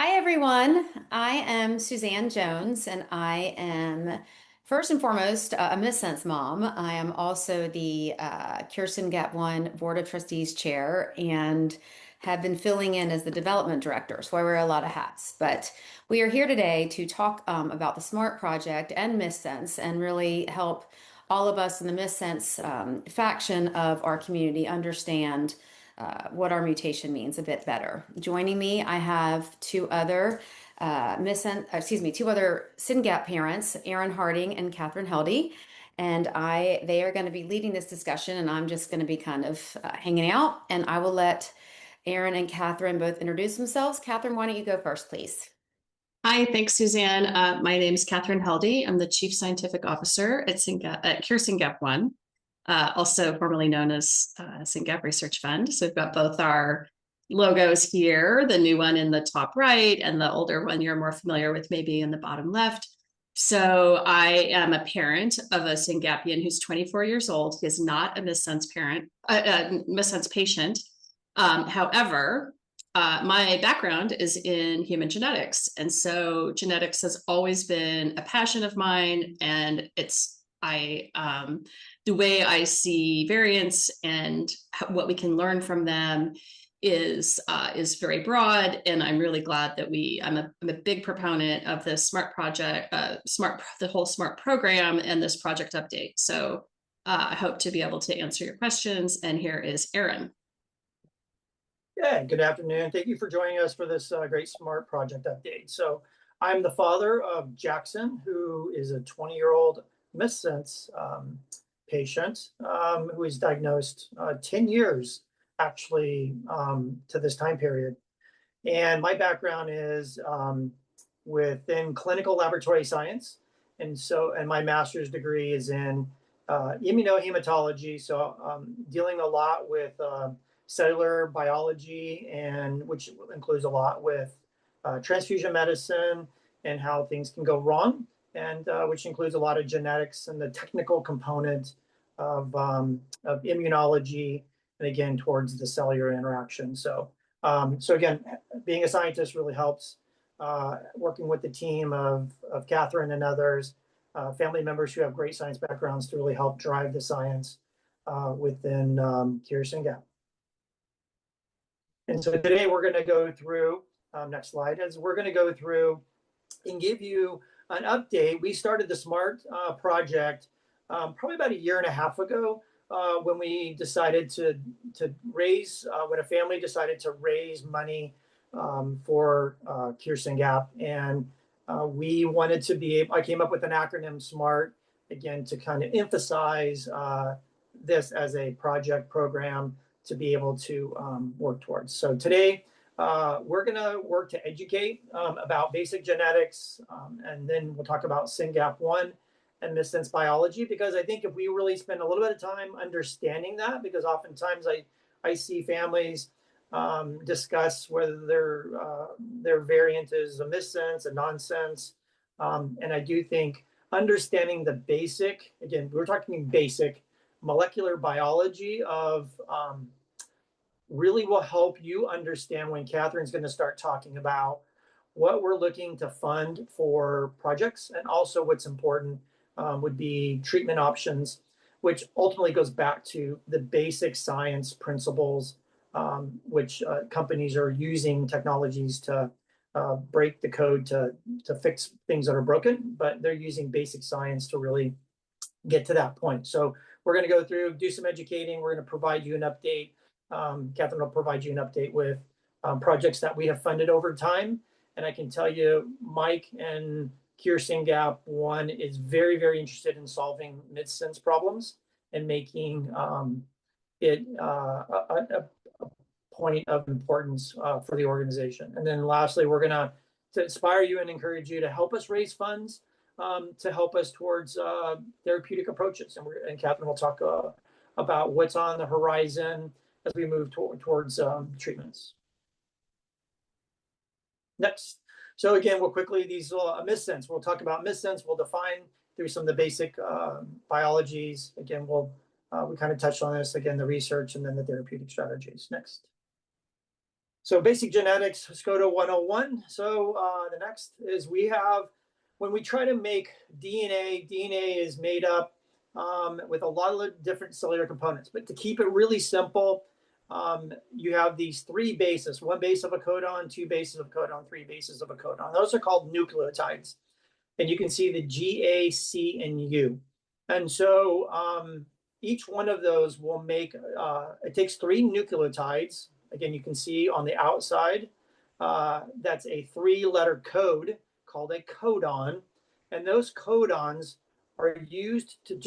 Hi, everyone. I am Suzanne Jones, and I am first and foremost a Missense mom. I am also the SYNGAP1 Board of Trustees chair and have been filling in as the development director. So I wear a lot of hats. But we are here today to talk about the SMART project and Missense and really help all of us in the Missense faction of our community understand what our mutation means a bit better. Joining me, I have two other SYNGAP parents, Erin Harding and Catherine Heldy. And they are going to be leading this discussion, and I'm just going to be kind of hanging out. And I will let Erin and Catherine both introduce themselves. Catherine, why don't you go first, please? Hi, thanks, Suzanne. My name is Catherine Heldy. I'm the Chief Scientific Officer at SYNGAP1, also formerly known as Syngap Research Fund. So we've got both our logos here, the new one in the top right and the older one you're more familiar with maybe in the bottom left. So I am a parent of a Syngapian who's 24 years old. He is not a missense patient. However, my background is in human genetics. And so genetics has always been a passion of mine. And the way I see variants and what we can learn from them is very broad. And I'm really glad that I'm a big proponent of the SMART project, the whole SMART program and this project update. So I hope to be able to answer your questions. And here is Erin. Yeah, good afternoon. Thank you for joining us for this great SMART project update. So I'm the father of Jackson, who is a 20-year-old missense patient who is diagnosed 10 years actually to this time period. And my background is within clinical laboratory science. And my master's degree is in immunohematology. So dealing a lot with cellular biology, and which includes a lot with transfusion medicine and how things can go wrong, and which includes a lot of genetics and the technical component of immunology, and again towards the cellular interaction. So again, being a scientist really helps. Working with the team of Catherine and others, family members who have great science backgrounds to really help drive the science within Syngap. And so today we're going to go through, next slide, as we're going to go through and give you an update. We started the SMART project probably about a year and a half ago when we decided to raise, when a family decided to raise money for Syngap. And we wanted to I came up with an acronym SMART, again, to kind of emphasize this as a project program to be able to work towards. So today, we're going to work to educate about basic genetics, and then we'll talk about SYNGAP1 and missense biology, because I think if we really spend a little bit of time understanding that, because oftentimes I see families discuss whether their variant is a missense, a nonsense, and I do think understanding the basic, again, we're talking basic molecular biology of really will help you understand when Catherine's going to start talking about what we're looking to fund for projects, and also what's important would be treatment options, which ultimately goes back to the basic science principles, which companies are using technologies to break the code to fix things that are broken, but they're using basic science to really get to that point. So we're going to go through, do some educating. We're going to provide you an update. Catherine will provide you an update with projects that we have funded over time. And I can tell you, Mike and Syngap1 is very, very interested in solving missense problems and making it a point of importance for the organization. And then lastly, we're going to inspire you and encourage you to help us raise funds to help us towards therapeutic approaches. And Catherine will talk about what's on the horizon as we move towards treatments. Next. So again, we'll quickly, these missense, we'll talk about missense. We'll define through some of the basic biologies. Again, we kind of touched on this, again, the research and then the therapeutic strategies. Next. So basic genetics, let's go to 101. So the next is when we try to make DNA is made up with a lot of different cellular components. But to keep it really simple, you have these three bases: one base of a codon, two bases of a codon, three bases of a codon. Those are called nucleotides. And you can see the G, A, C, and U. And so each one of those will make, it takes three nucleotides. Again, you can see on the outside, that's a three-letter code called a codon. And those codons are used to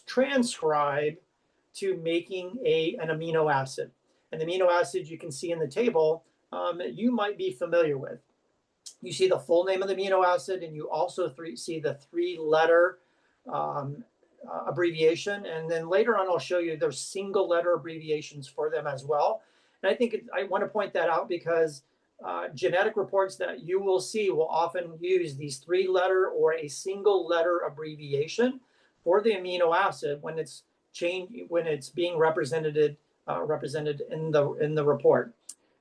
transcribe to making an amino acid. And the amino acid you can see in the table, you might be familiar with. You see the full name of the amino acid, and you also see the three-letter abbreviation. And then later on, I'll show you there's single-letter abbreviations for them as well. And I think I want to point that out because genetic reports that you will see will often use these three-letter or a single-letter abbreviation for the amino acid when it's being represented in the report.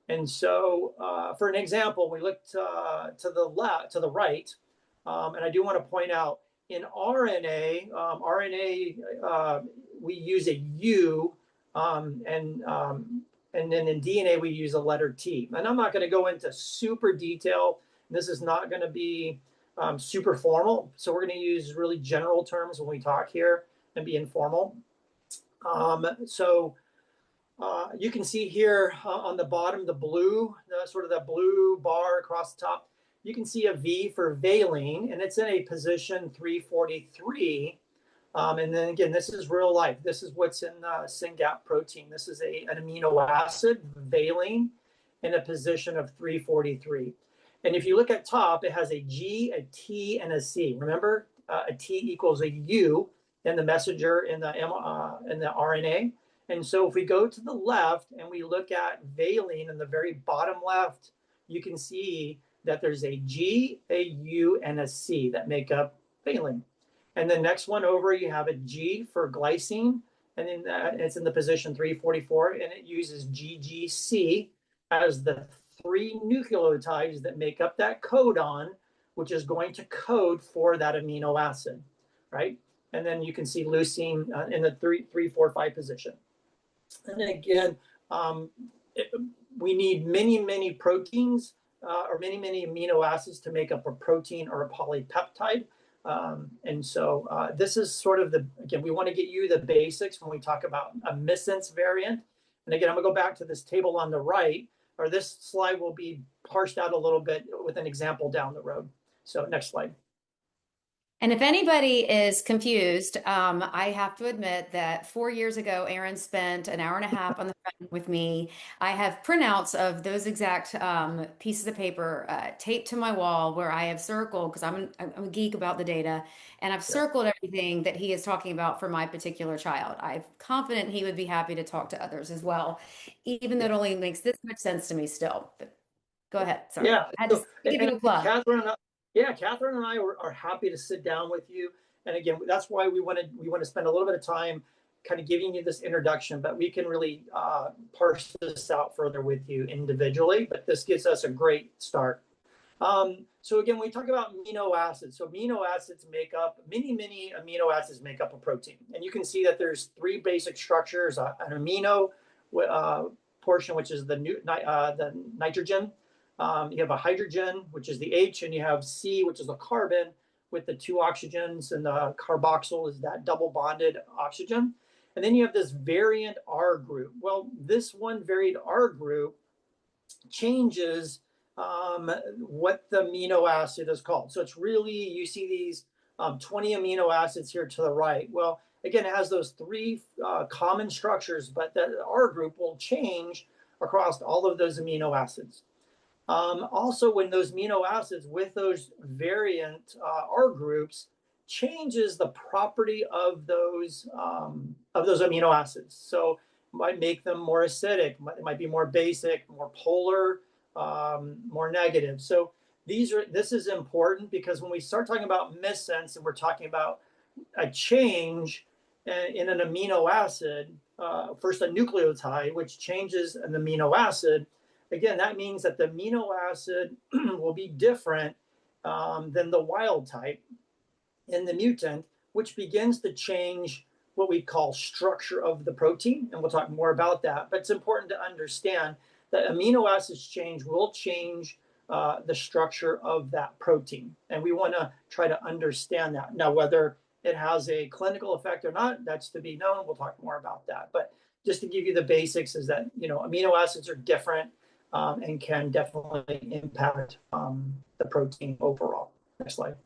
And so, for an example, we look to the right, and I do want to point out in RNA, we use a U, and then in DNA we use a letter T. And I'm not going to go into super detail. This is not going to be super formal, so we're going to use really general terms when we talk here and be informal. You can see here on the bottom, the blue, sort of that blue bar across the top, you can see a V for valine, and it's in a position 343. And then again, this is real life. This is what's in the Syngap protein. This is an amino acid, valine, in a position of 343. And if you look at top, it has a G, a T, and a C. Remember, a T equals a U in the messenger in the RNA. And so if we go to the left and we look at valine in the very bottom left, you can see that there's a G, a U, and a C that make up valine. And the next one over, you have a G for glycine, and then it's in the position 344, and it uses GGC as the three nucleotides that make up that codon, which is going to code for that amino acid, right? And then you can see leucine in the 345 position. And again, we need many proteins or many amino acids to make up a protein or a polypeptide. And so this is sort of again, we want to get you the basics when we talk about a missense variant. And again, I'm going to go back to this table on the right, or this slide will be parsed out a little bit with an example down the road. So next slide. And if anybody is confused, I have to admit that 4 years ago, Aaron spent an hour and a half on the phone with me. I have printouts of those exact pieces of paper taped to my wall where I have circled, because I'm a geek about the data, and I've circled everything that he is talking about for my particular child. I'm confident he would be happy to talk to others as well, even though it only makes this much sense to me still. But go ahead. Sorry. Yeah. I had to give you a plug. Catherine and I are happy to sit down with you. And again, that's why we want to spend a little bit of time kind of giving you this introduction, but we can really parse this out further with you individually. But this gives us a great start. So again, we talk about amino acids. So many amino acids make up a protein. And you can see that there's three basic structures: an amino portion, which is the nitrogen. You have a hydrogen, which is the H, and you have C, which is a carbon with the two oxygens, and the carboxyl is that double bonded oxygen. And then you have this variant R group. Well, this one variant R group changes what the amino acid is called. So it's really, you see these 20 amino acids here to the right. Well, again, it has those three common structures, but the R group will change across all of those amino acids. Also, when those amino acids with those variant R groups changes the property of those amino acids. So it might make them more acidic, it might be more basic, more polar, more negative. So this is important because when we start talking about missense and we're talking about a change in an amino acid, first a nucleotide, which changes an amino acid, again, that means that the amino acid will be different than the wild type in the mutant, which begins to change what we call structure of the protein. And we'll talk more about that. But it's important to understand that amino acids change will change the structure of that protein. And we want to try to understand that. Now, whether it has a clinical effect or not, that's to be known. We'll talk more about that. But just to give you the basics is that, amino acids are different and can definitely impact the protein overall. Next slide.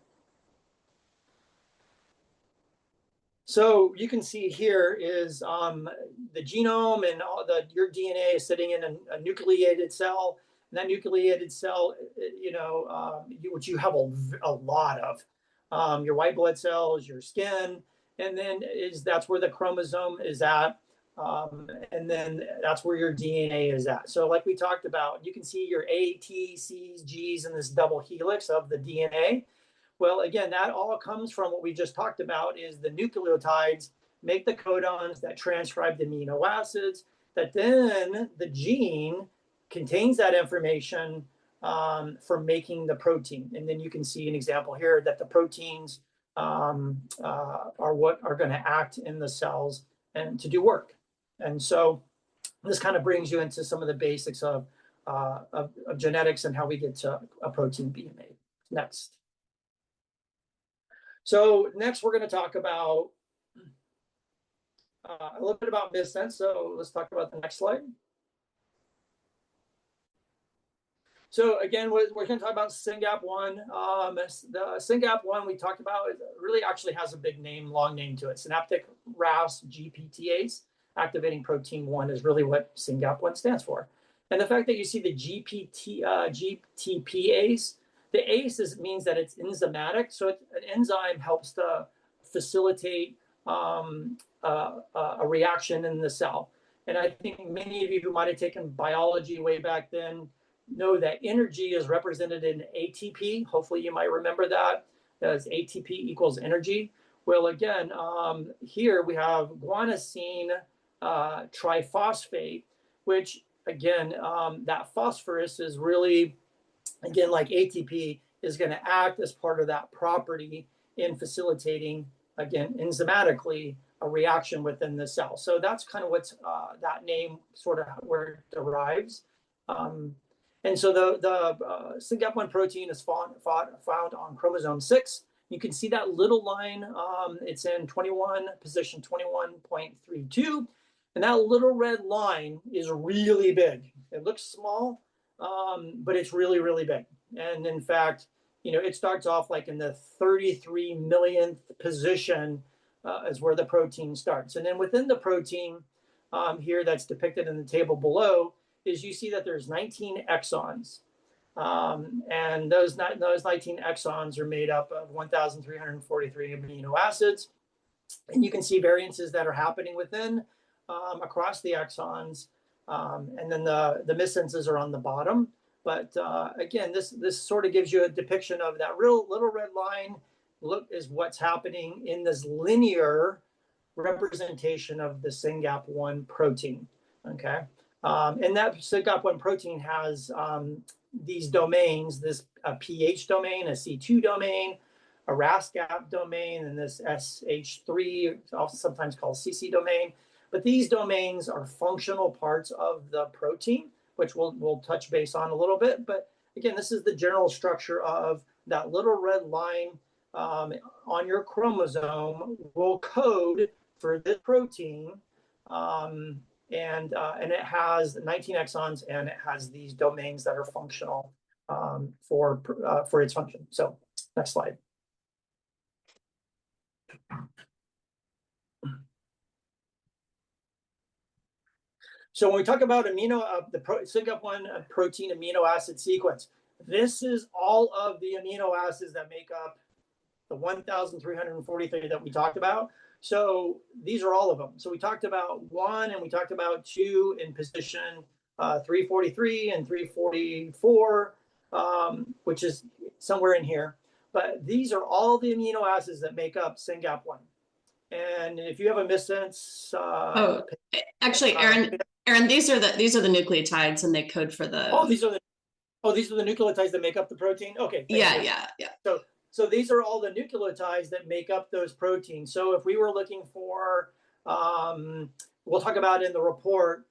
So you can see here is the genome, and your DNA is sitting in a nucleated cell. And that nucleated cell, which you have a lot of, your white blood cells, your skin, and then that's where the chromosome is at. And then that's where your DNA is at. So like we talked about, you can see your A, T, C's, G's in this double helix of the DNA. Well, again, that all comes from what we just talked about is the nucleotides make the codons that transcribe the amino acids, that then the gene contains that information for making the protein. And then you can see an example here that the proteins are what are going to act in the cells and to do work. And so this kind of brings you into some of the basics of genetics and how we get to a protein being made. Next. So next, we're going to talk about a little bit about Missense. So let's talk about the next slide. So again, we're going to talk about SYNGAP1. The SYNGAP1 we talked about really actually has a big name, long name to it. Synaptic RAS GPTase, activating protein 1 is really what SYNGAP1 stands for. And the fact that you see the GTPase, the ACE means that it's enzymatic. So an enzyme helps to facilitate a reaction in the cell. And I think many of you who might have taken biology way back then know that energy is represented in ATP. Hopefully you might remember that as ATP equals energy. Well, again, here we have guanosine triphosphate, which again, that phosphorus is really, again, like ATP, is going to act as part of that property in facilitating, again, enzymatically, a reaction within the cell. So that's kind of what's that name sort of where it derives. And so the SYNGAP1 protein is found on chromosome 6. You can see that little line. It's in position 21.32. And that little red line is really big. It looks small, but it's really, really big. And in fact, it starts off like in the 33 millionth position is where the protein starts. And then within the protein here that's depicted in the table below is you see that there's 19 exons. And those 19 exons are made up of 1,343 amino acids. And you can see variances that are happening within across the exons. And then the missenses are on the bottom. But again, this sort of gives you a depiction of that real little red line. Look is what's happening in this linear representation of the SYNGAP1 protein. Okay, and that SYNGAP1 protein has these domains: this pH domain, a C2 domain, a RAS-GAP domain, and this SH3, also sometimes called CC domain. But these domains are functional parts of the protein, which we'll touch base on a little bit. But again, this is the general structure of that little red line on your chromosome will code for this protein. And it has 19 exons, and it has these domains that are functional for its function. So next slide. So when we talk about SYNGAP1 protein amino acid sequence, this is all of the amino acids that make up the 1,343 that we talked about. So these are all of them. So we talked about 1 and we talked about 2 in position 343 and 344, which is somewhere in here. But these are all the amino acids that make up SYNGAP1. And if you have a missense, actually, Aaron, Aaron, these are the nucleotides, and they code for the. Oh, these are the nucleotides that make up the protein. Okay, thank you. Yeah. So these are all the nucleotides that make up those proteins. So if we were looking for, we'll talk about in the report,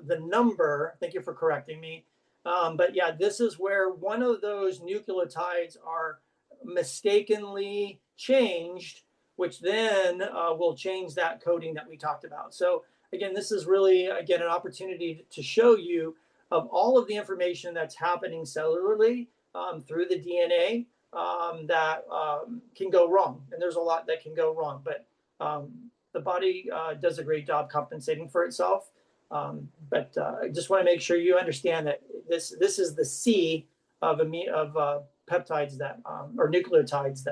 the number, thank you for correcting me. But yeah, this is where one of those nucleotides are mistakenly changed, which then will change that coding that we talked about. So again, this is really, again, an opportunity to show you of all of the information that's happening cellularly through the DNA that can go wrong. And there's a lot that can go wrong, but the body does a great job compensating for itself. But I just want to make sure you understand that this is the C of peptides that or nucleotides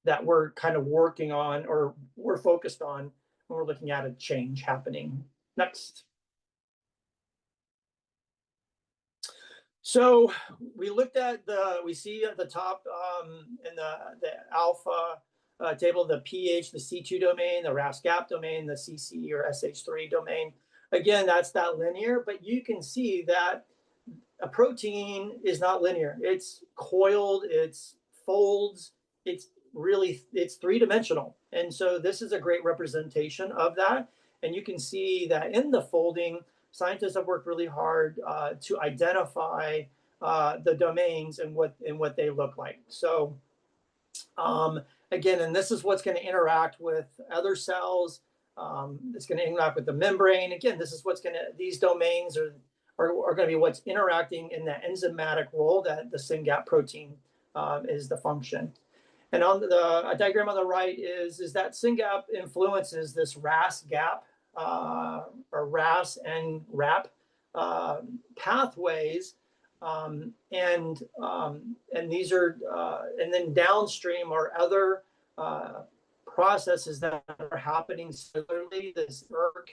that we're kind of working on or we're focused on when we're looking at a change happening. Next. So we looked at we see at the top in the alpha table, the pH, the C2 domain, the RAS-GAP domain, the CC or SH3 domain. Again, that's that linear, but you can see that a protein is not linear. It's coiled, it's folds, it's three-dimensional. And so this is a great representation of that. And you can see that in the folding, scientists have worked really hard to identify the domains and what they look like. So again, and this is what's going to interact with other cells. It's going to interact with the membrane. Again, this is these domains are going to be what's interacting in that enzymatic role that the SYNGAP protein is the function. And on the diagram on the right is that SYNGAP influences this RAS-GAP or RAS and RAP pathways, and these are and then downstream are other processes that are happening cellularly. This ERK,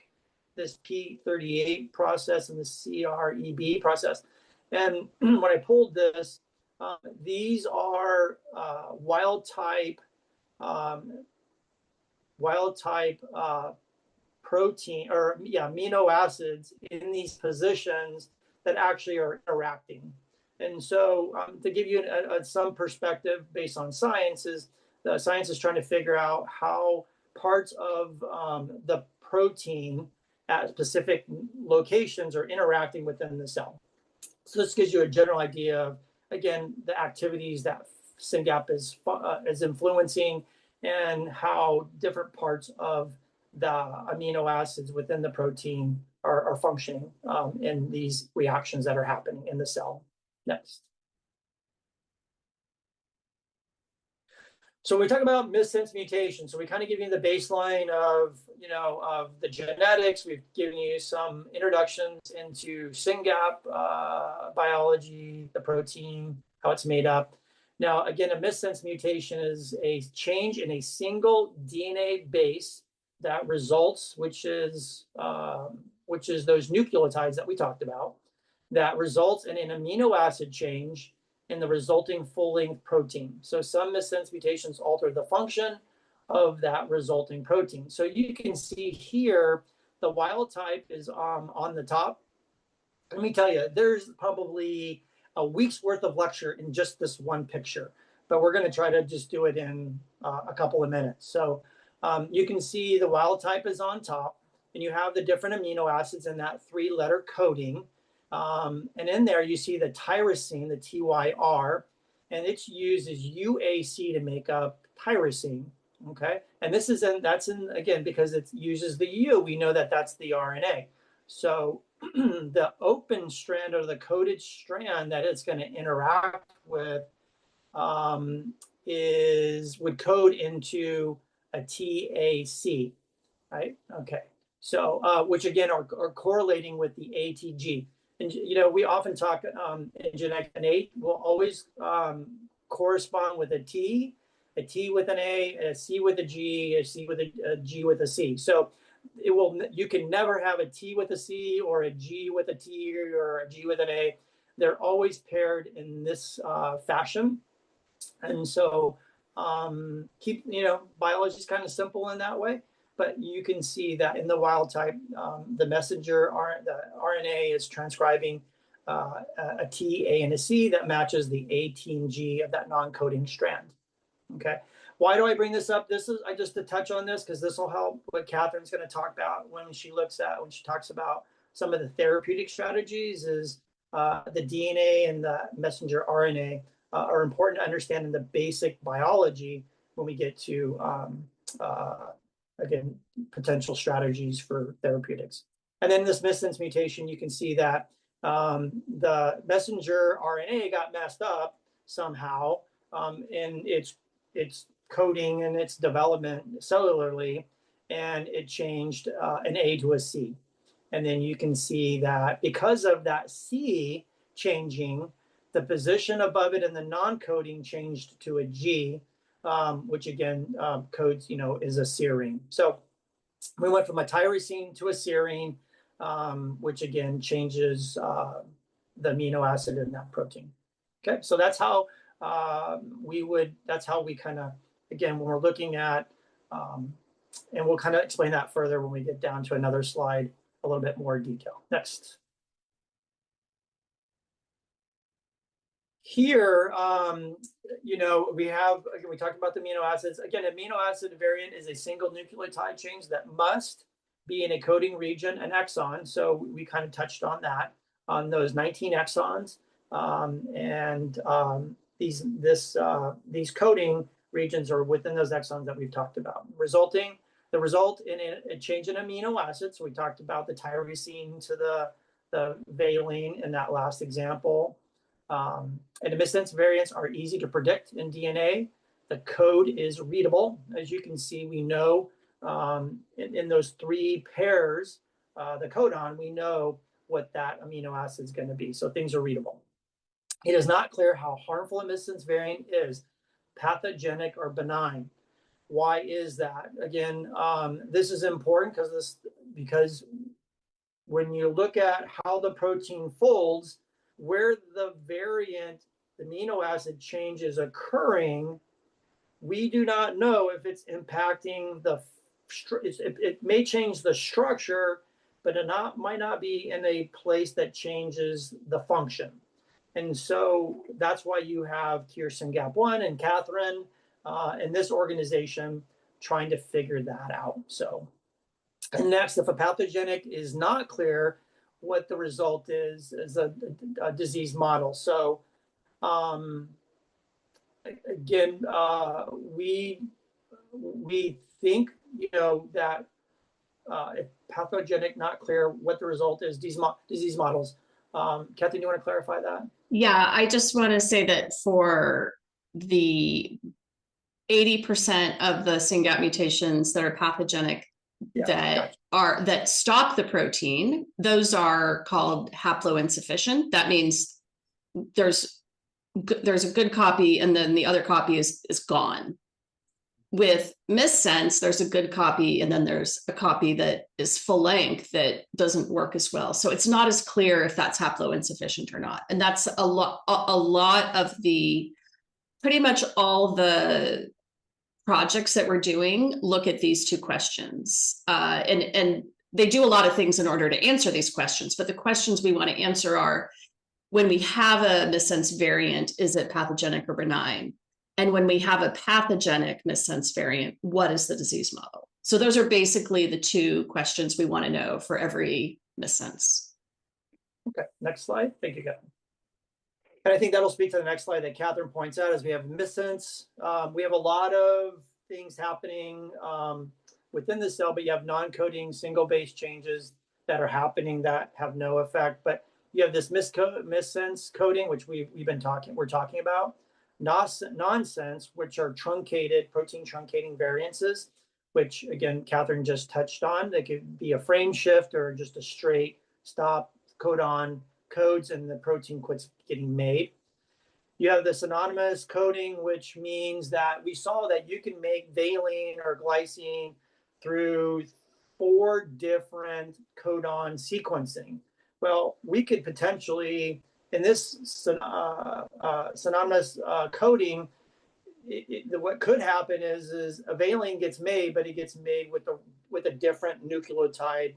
this P38 process, and the CREB process. And when I pulled this, these are wild type protein or amino acids in these positions that actually are interacting. And so to give you some perspective based on science is trying to figure out how parts of the protein at specific locations are interacting within the cell. So this gives you a general idea of, again, the activities that SYNGAP is influencing and how different parts of the amino acids within the protein are functioning in these reactions that are happening in the cell. Next. So we talk about missense mutations. So we kind of give you the baseline of the genetics. We've given you some introductions into SYNGAP biology, the protein, how it's made up. Now, again, a missense mutation is a change in a single DNA base that results, which is those nucleotides that we talked about, that results in an amino acid change in the resulting full-length protein. So some missense mutations alter the function of that resulting protein. So you can see here, the wild type is on the top. Let me tell you, there's probably a week's worth of lecture in just this one picture, but we're going to try to just do it in a couple of minutes. So you can see the wild type is on top, and you have the different amino acids in that three-letter coding. And in there, you see the tyrosine, the TYR, and it's used as UAC to make up tyrosine. Okay, and again, because it uses the U, we know that that's the RNA. So the open strand or the coded strand that it's going to interact with would code into a TAC, right? Okay, so which again are correlating with the ATG. And we often talk in genetics, an A will always correspond with a T with an A C with a C with a G with a C. So you can never have a T with a C or a G with a T or a G with an A. They're always paired in this fashion. And so biology is kind of simple in that way. but you can see that in the wild type, the the RNA is transcribing a T, A, and a C that matches the A, T, and G of that non-coding strand. Okay. Why do I bring this up? This is just to touch on this because this will help what Catherine's going to talk about when she talks about some of the therapeutic strategies. Is the DNA and the messenger RNA are important to understand in the basic biology when we get to again potential strategies for therapeutics. And then this missense mutation, you can see that the messenger RNA got messed up somehow in its coding and its development cellularly, and it changed an A to a C. And then you can see that because of that C changing, the position above it in the non-coding changed to a G, which again codes, is a serine. So we went from a tyrosine to a serine, which again changes the amino acid in that protein. Okay, so that's how that's how we kind of, again, when we're looking at, and we'll kind of explain that further when we get down to another slide, a little bit more detail. Next. Here, we have, again, we talked about the amino acids. Again, amino acid variant is a single nucleotide change that must be in a coding region, an exon. So we kind of touched on that, on those 19 exons. These coding regions are within those exons that we've talked about. The result in a change in amino acids. So we talked about the tyrosine to the valine in that last example. And the missense variants are easy to predict in DNA. The code is readable. As you can see, we know in those three pairs, the codon, we know what that amino acid is going to be. So things are readable. It is not clear how harmful a missense variant is, pathogenic or benign. Why is that? Again, this is important because when you look at how the protein folds, where the variant amino acid change is occurring, we do not know if it's impacting it may change the structure, but it might not be in a place that changes the function. And so that's why you have here SYNGAP1 and Catherine in this organization trying to figure that out. So, and next, if a pathogenic is not clear, what the result is a disease model. So again, we think, that if pathogenic, not clear, what the result is, disease models. Kathy, do you want to clarify that? Yeah, I just want to say that for the 80% of the SYNGAP mutations that are pathogenic, that stop the protein, those are called haploinsufficient. That means there's a good copy and then the other copy is gone. With missense, there's a good copy and then there's a copy that is full length that doesn't work as well. So it's not as clear if that's haploinsufficient or not. And that's a lot of pretty much all the projects that we're doing look at these two questions. And they do a lot of things in order to answer these questions, but the questions we want to answer are, when we have a missense variant, is it pathogenic or benign? And when we have a pathogenic missense variant, what is the disease model? So those are basically the two questions we want to know for every missense. Okay, next slide. Thank you, Catherine. And I think that'll speak to the next slide that Catherine points out, as we have missense. We have a lot of things happening within the cell, but you have non-coding single base changes that are happening that have no effect. But you have this missense coding, which we're talking about. Nonsense, which are truncated, protein truncating variances, which again, Catherine just touched on. They could be a frame shift or just a straight stop codon codes and the protein quits getting made. You have the synonymous coding, which means that we saw that you can make valine or glycine through 4 different codon sequencing. Well, we could potentially, in this synonymous coding, what could happen is a valine gets made, but it gets made with a different nucleotide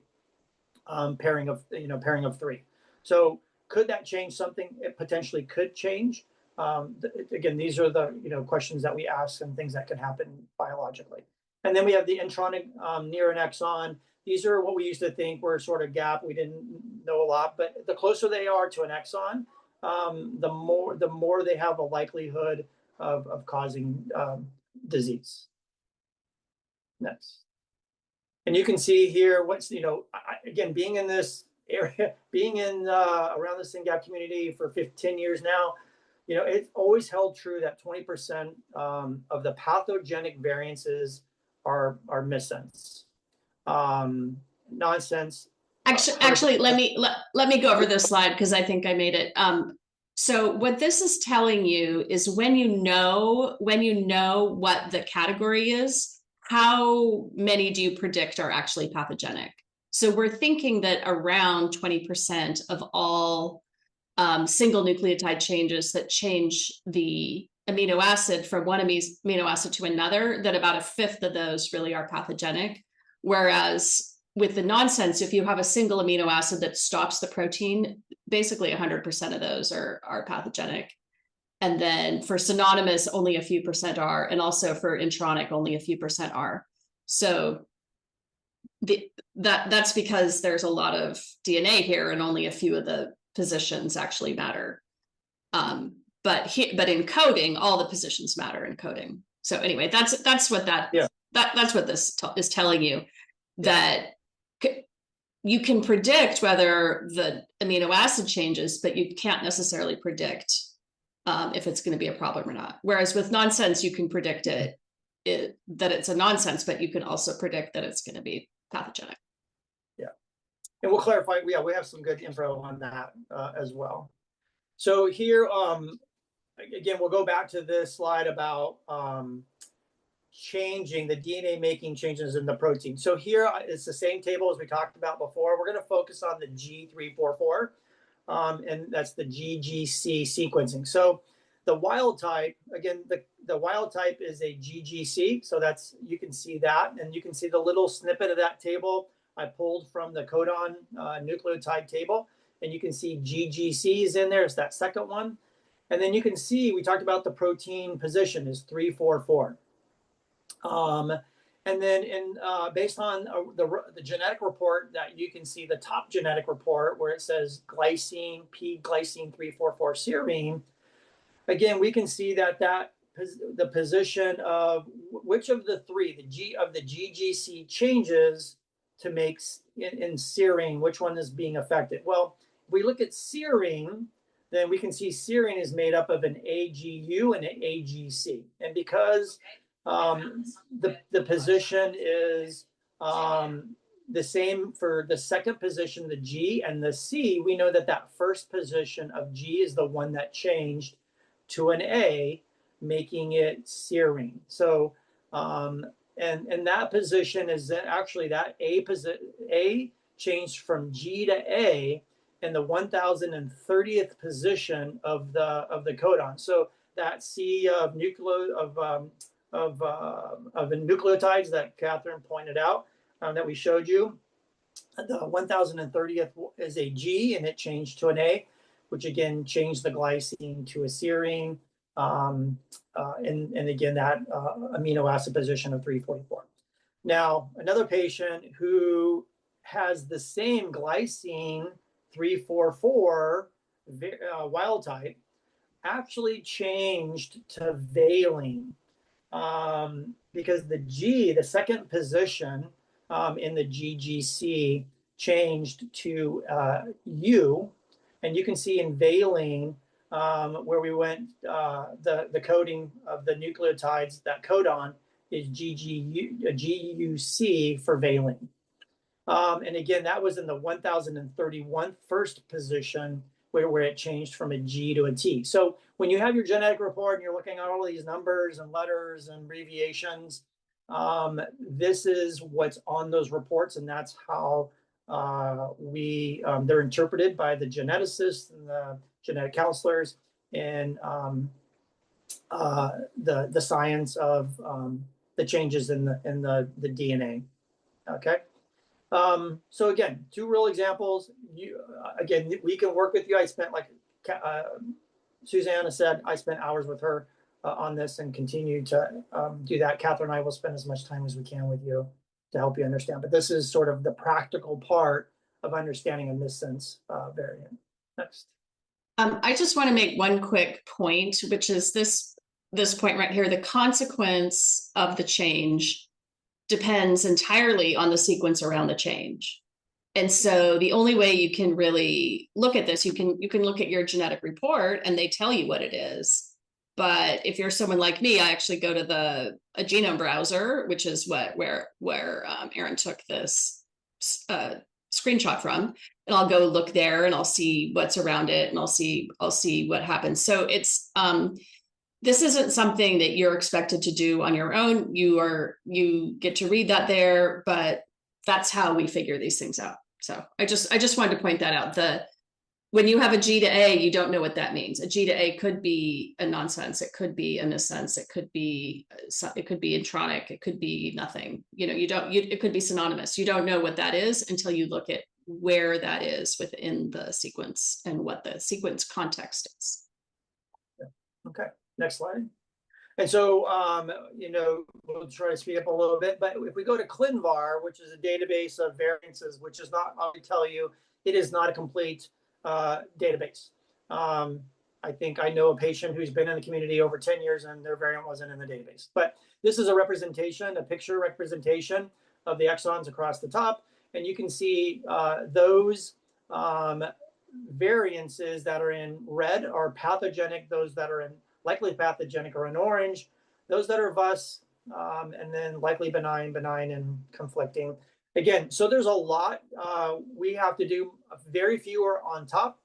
pairing of three. So could that change something? It potentially could change. Again, these are the questions that we ask and things that can happen biologically. And then we have the intronic near an exon. These are what we used to think were sort of gap. We didn't know a lot, but the closer they are to an exon, the more they have a likelihood of causing disease. Next. And you can see here what's, again, being in this area, being in around the SYNGAP community for 15 years now, it's always held true that 20% of the pathogenic variances are missense. Nonsense. Actually, let me go over this slide because I think I made it. So what this is telling you is when you know what the category is, how many do you predict are actually pathogenic? So we're thinking that around 20% of all single nucleotide changes that change the amino acid from one amino acid to another, that about a fifth of those really are pathogenic. Whereas with the nonsense, if you have a single amino acid that stops the protein, basically 100% of those are pathogenic. And then for synonymous, only a few percent are. And also for intronic, only a few percent are. So that's because there's a lot of DNA here and only a few of the positions actually matter. But in coding, all the positions matter in coding. So anyway, that's what that's what this is telling you, that you can predict whether the amino acid changes, but you can't necessarily predict if it's going to be a problem or not. Whereas with nonsense, you can predict that it's a nonsense, but you can also predict that it's going to be pathogenic. Yeah, and we'll clarify. Yeah, we have some good info on that as well. So here, again, we'll go back to this slide about changing the DNA making changes in the protein. So here it's the same table as we talked about before. We're going to focus on the G344, and that's the GGC sequencing. So the wild type, again, the wild type is a GGC. So that's, you can see that, and you can see the little snippet of that table I pulled from the codon nucleotide table, and you can see GGCs in there. It's that second one. And then you can see, we talked about the protein position is 344. And then based on the genetic report that you can see, the top genetic report where it says glycine, P-glycine 344 serine, again, we can see that the position of which of the three, the GGC changes to make in serine, which one is being affected. Well, if we look at serine, then we can see serine is made up of an AGU and an AGC. And because the position is the same for the second position, the G and the C, we know that first position of G is the one that changed to an A, making it serine. So, and that position is actually that A changed from G to A in the 1030th position of the codon. So that C of nucleotides that Catherine pointed out, that we showed you, the 1030th is a G, and it changed to an A, which again changed the glycine to a serine, and again that amino acid position of 344. Now, another patient who has the same glycine 344 wild type actually changed to valine, because the second position in the GGC changed to U, and you can see in valine where we went, the coding of the nucleotides, that codon is GUC for valine. And again, that was in the 1031 first position where it changed from a G to a T. So when you have your genetic report and you're looking at all these numbers and letters and abbreviations, this is what's on those reports, and that's how they're interpreted by the geneticists and the genetic counselors. And the science of the changes in the DNA. Okay. So again, two real examples. Again, we can work with you. I spent, like Susanna said, I spent hours with her on this and continue to do that. Catherine and I will spend as much time as we can with you to help you understand. But this is sort of the practical part of understanding a missense variant. Next. I just want to make one quick point, which is this point right here. The consequence of the change depends entirely on the sequence around the change. And so the only way you can really look at this, you can look at your genetic report and they tell you what it is. But if you're someone like me, I actually go to a genome browser, which is where Aaron took this screenshot from, and I'll go look there and I'll see what's around it and I'll see what happens. So it's this isn't something that you're expected to do on your own. You get to read that there, but that's how we figure these things out. So I just wanted to point that out. When you have a G to A, you don't know what that means. A G to A could be a nonsense. It could be a missense. It could be intronic. It could be nothing. It could be synonymous. You don't know what that is until you look at where that is within the sequence and what the sequence context is. Okay, next slide. And so, we'll try to speed up a little bit, but if we go to ClinVar, which is a database of variances, which is not, I'll tell you, it is not a complete database. I think I know a patient who's been in the community over 10 years and their variant wasn't in the database. But this is a picture representation of the exons across the top. And you can see those variances that are in red are pathogenic. Those that are in likely pathogenic are in orange. Those that are VUS, and then likely benign, and conflicting. Again, so there's a lot we have to do. Very few are on top.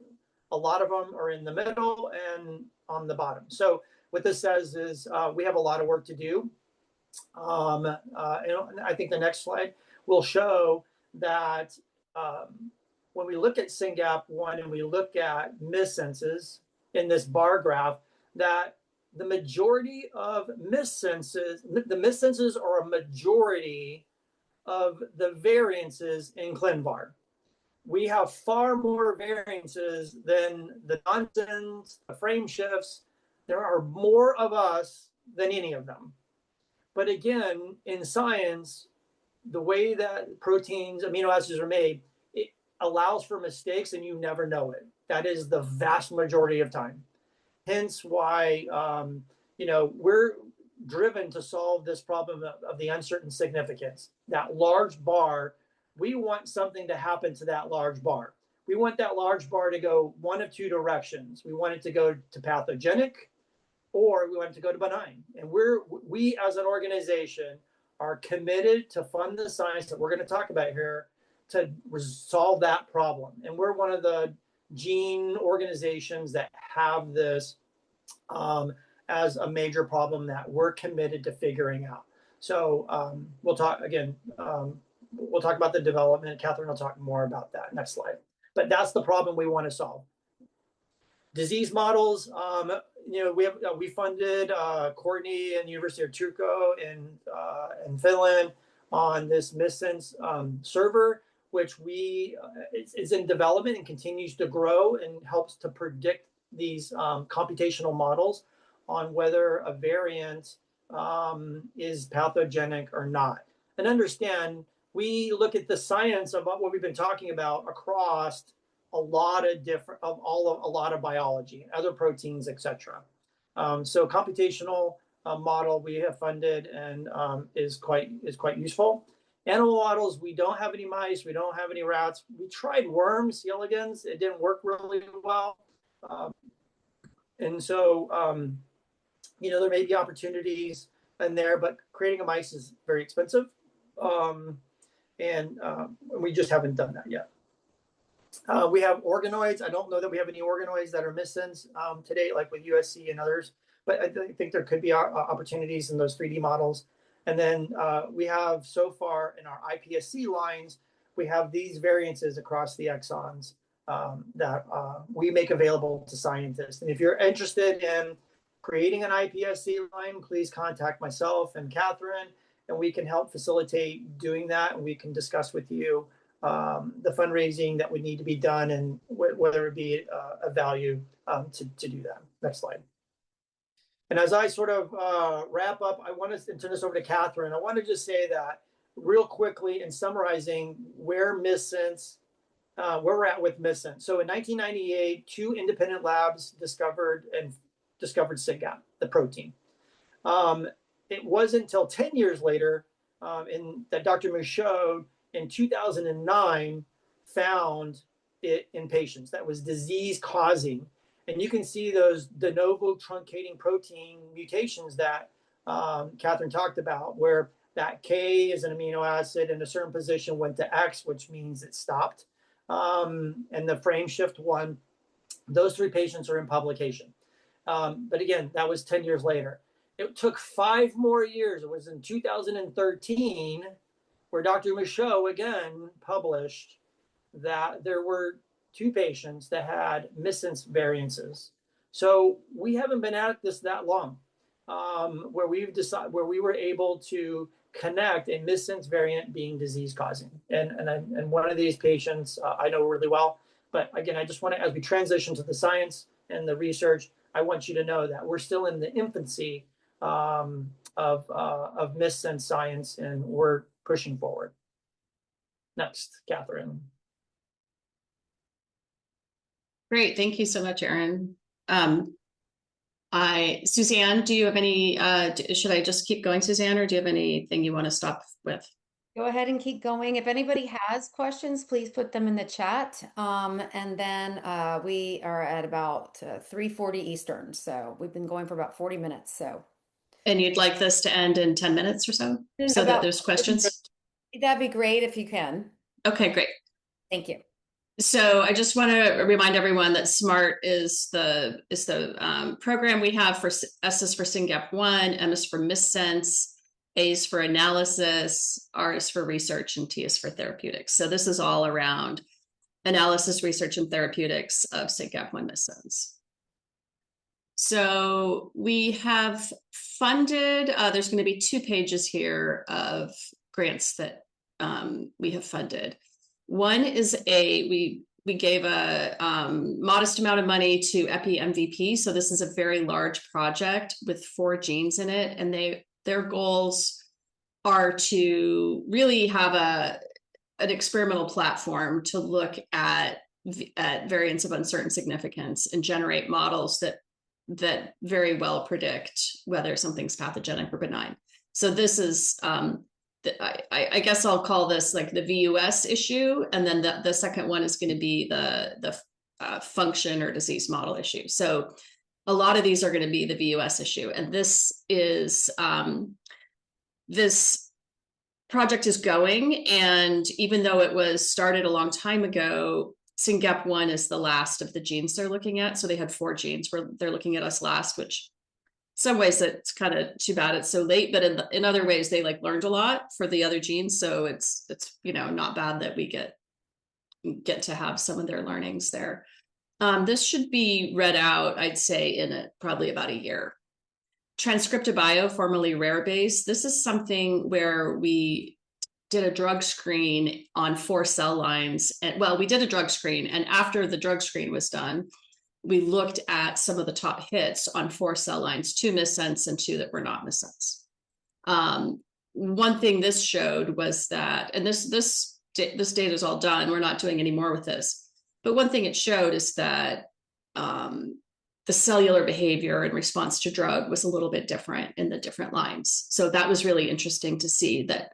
A lot of them are in the middle and on the bottom. So what this says is we have a lot of work to do. And I think the next slide will show that when we look at SYNGAP1 and we look at missenses in this bar graph, that the majority of missenses, the missenses are a majority of the variances in ClinVar. We have far more variances than the nonsense, the frame shifts. There are more of us than any of them. But again, in science, the way that proteins, amino acids are made, it allows for mistakes and you never know it. That is the vast majority of time. Hence why, we're driven to solve this problem of the uncertain significance. That large bar, we want something to happen to that large bar. We want that large bar to go one of two directions. We want it to go to pathogenic, or we want it to go to benign. And we as an organization are committed to fund the science that we're going to talk about here to solve that problem. And we're one of the gene organizations that have this as a major problem that we're committed to figuring out. So we'll talk again. We'll talk about the development. Catherine will talk more about that. Next slide. But that's the problem we want to solve. Disease models. We funded Courtney and University of Turku in Finland on this missense server, which is in development and continues to grow and helps to predict these computational models on whether a variant is pathogenic or not. And understand, we look at the science about what we've been talking about across a lot of biology, other proteins, etc. So computational model we have funded and is quite useful. Animal models, we don't have any mice, we don't have any rats. We tried worms, Yelligans, it didn't work really well. And so, there may be opportunities in there, but creating a mice is very expensive. And we just haven't done that yet. We have organoids. I don't know that we have any organoids that are missense today, like with USC and others, but I think there could be opportunities in those 3D models. And then we have so far in our iPSC lines, we have these variances across the exons that we make available to scientists. And if you're interested in creating an iPSC line, please contact myself and Catherine, and we can help facilitate doing that. And we can discuss with you the fundraising that would need to be done and whether it be a value to do that. Next slide. And as I sort of wrap up, I want to turn this over to Catherine. I want to just say that real quickly in summarizing where Missense, where we're at with Missense. So in 1998, 2 independent labs discovered Syngap, the protein. It wasn't until 10 years later that Dr. Michaud in 2009 found it in patients that was disease causing. And you can see those de novo truncating protein mutations that Catherine talked about, where that K is an amino acid in a certain position went to X, which means it stopped. And the frame shift 1, those 3 patients are in publication. But again, that was 10 years later. It took 5 more years. It was in 2013 where Dr. Michaud again published that there were 2 patients that had missense variances. So we haven't been at this that long, where we were able to connect a missense variant being disease causing. And one of these patients I know really well. But again, I just want to, as we transition to the science and the research, I want you to know that we're still in the infancy of missense science, and we're pushing forward. Next, Catherine. Great. Thank you so much, Aaron. Suzanne, do you have any, should I just keep going, Suzanne, or do you have anything you want to stop with? Go ahead and keep going. If anybody has questions, please put them in the chat. And then we are at about 3:40 Eastern. So we've been going for about 40 minutes. So. And you'd like this to end in 10 minutes or so? So that there's questions? That'd be great if you can. Okay, great. Thank you. So I just want to remind everyone that SMART is the program we have. For S is for SYNGAP1, M is for Missense, A is for analysis, R is for research, and T is for therapeutics. So this is all around analysis, research, and therapeutics of SYNGAP1 Missense. So we have funded, there's going to be 2 pages here of grants that we have funded. One is we gave a modest amount of money to Epi MVP. So this is a very large project with 4 genes in it, and their goals are to really have an experimental platform to look at variants of uncertain significance and generate models that very well predict whether something's pathogenic or benign. So this is I guess I'll call this like the VUS issue, and then the second one is going to be the function or disease model issue. So a lot of these are going to be the VUS issue, and this project is going, and even though it was started a long time ago, SYNGAP1 is the last of the genes they're looking at. So they had 4 genes where they're looking at us last, which some ways it's kind of too bad it's so late, but in other ways they like learned a lot for the other genes. So it's not bad that we get to have some of their learnings there. This should be read out, I'd say, in probably about a year. Transcriptobio, formerly Rarebase. This is something where we did a drug screen on 4 cell lines. And well, we did a drug screen, and after the drug screen was done, we looked at some of the top hits on 4 cell lines, 2 missense and 2 that were not missense. One thing this showed was that, and this data is all done, we're not doing any more with this, but one thing it showed is that the cellular behavior in response to drug was a little bit different in the different lines. So that was really interesting to see that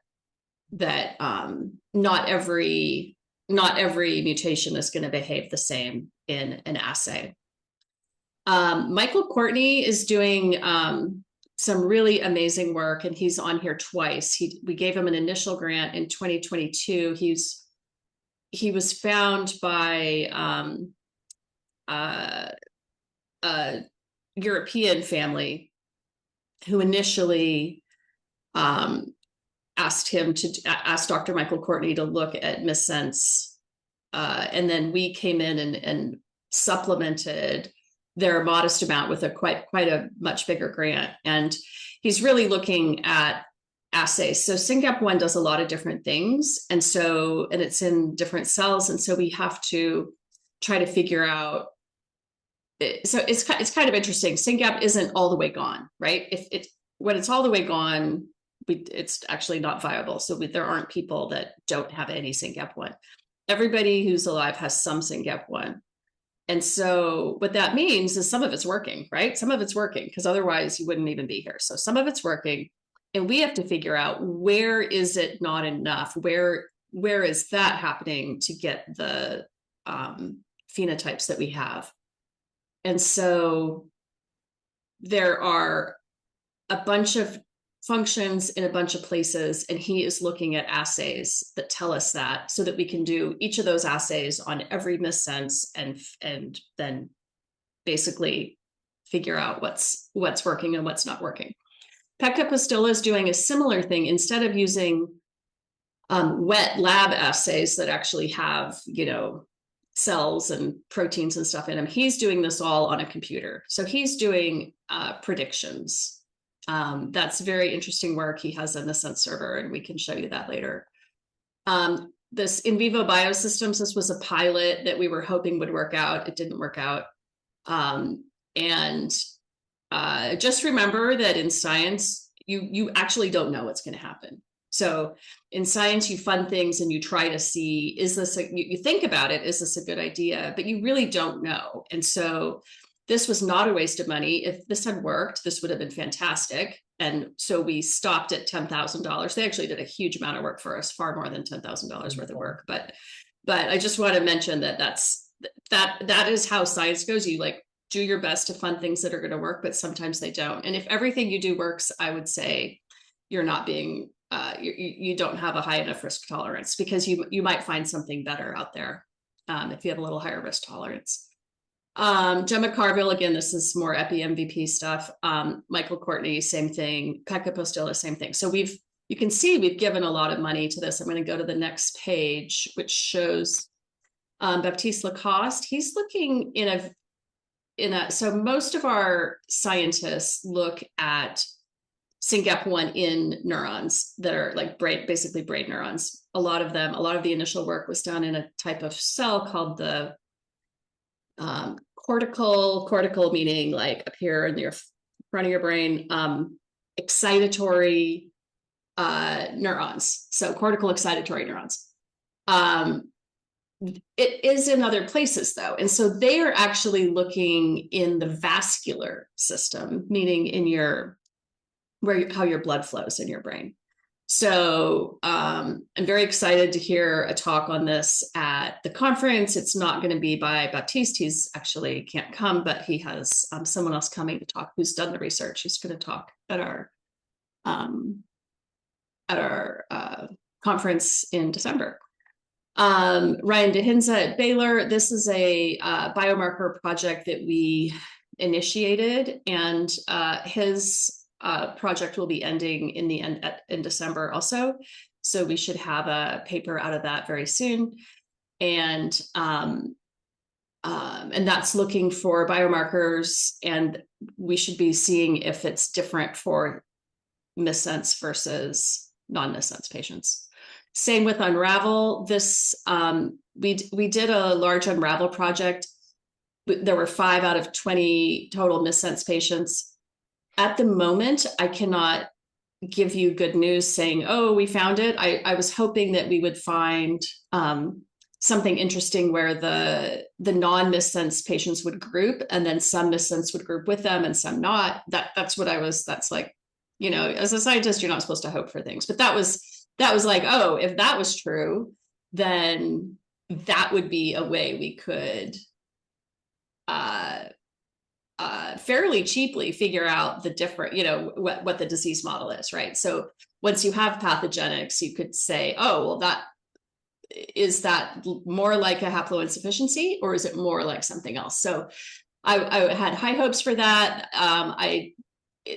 not every mutation is going to behave the same in an assay. Michael Courtney is doing some really amazing work, and he's on here twice. We gave him an initial grant in 2022. He was found by a European family who initially asked Dr. Michael Courtney to look at missense, and then we came in and supplemented their modest amount with a quite a much bigger grant. And he's really looking at assays. So SYNGAP1 does a lot of different things. And it's in different cells. And so we have to try to figure out. So it's kind of interesting. SYNGAP isn't all the way gone, right? When it's all the way gone, it's actually not viable. So there aren't people that don't have any SYNGAP1. Everybody who's alive has some SYNGAP1. And so what that means is some of it's working, right? Some of it's working because otherwise you wouldn't even be here. So some of it's working, and we have to figure out where is it not enough? Where is that happening to get the phenotypes that we have? And so there are a bunch of functions in a bunch of places, and he is looking at assays that tell us that, so that we can do each of those assays on every missense and then basically figure out what's working and what's not working. Pekka Postila is doing a similar thing. Instead of using wet lab assays that actually have, cells and proteins and stuff in them, he's doing this all on a computer. So he's doing predictions. That's very interesting work. He has a Missense server, and we can show you that later. This in vivo biosystems, this was a pilot that we were hoping would work out. It didn't work out. Just remember that in science, you actually don't know what's going to happen. So in science, you fund things and you try to see, you think about it, is this a good idea? But you really don't know. And so this was not a waste of money. If this had worked, this would have been fantastic. And so we stopped at $10,000. They actually did a huge amount of work for us, far more than $10,000 worth of work. But I just want to mention that is how science goes. You do your best to fund things that are going to work, but sometimes they don't. And if everything you do works, I would say you're not being, you don't have a high enough risk tolerance, because you might find something better out there if you have a little higher risk tolerance. Gemma Carville, again, this is more epi MVP stuff. Michael Courtney, same thing. Pekka Postila, same thing. So you can see we've given a lot of money to this. I'm going to go to the next page, which shows Baptiste Lacoste. He's looking so most of our scientists look at SYNGAP1 in neurons that are basically brain neurons. A lot of the initial work was done in a type of cell called the cortical meaning up here in your front of your brain, excitatory neurons. So cortical excitatory neurons. It is in other places though. And so they are actually looking in the vascular system, meaning in how your blood flows in your brain. So I'm very excited to hear a talk on this at the conference. It's not going to be by Baptiste. He's actually can't come, but he has someone else coming to talk who's done the research. He's going to talk at our conference in December. Ryan DeHinza at Baylor. This is a biomarker project that we initiated, and his project will be ending in December also. So we should have a paper out of that very soon. And that's looking for biomarkers, and we should be seeing if it's different for missense versus non-missense patients. Same with Unravel. This we did a large Unravel project. There were 5 out of 20 total missense patients. At the moment, I cannot give you good news saying, oh, we found it. I was hoping that we would find something interesting where the non-missense patients would group, and then some missense would group with them and some not. That's as a scientist, you're not supposed to hope for things. But that was oh, if that was true, then that would be a way we could fairly cheaply figure out the different, what the disease model is, right? So once you have pathogenics, you could say, oh, well, is that more like a haploinsufficiency, or is it more like something else? So I had high hopes for that.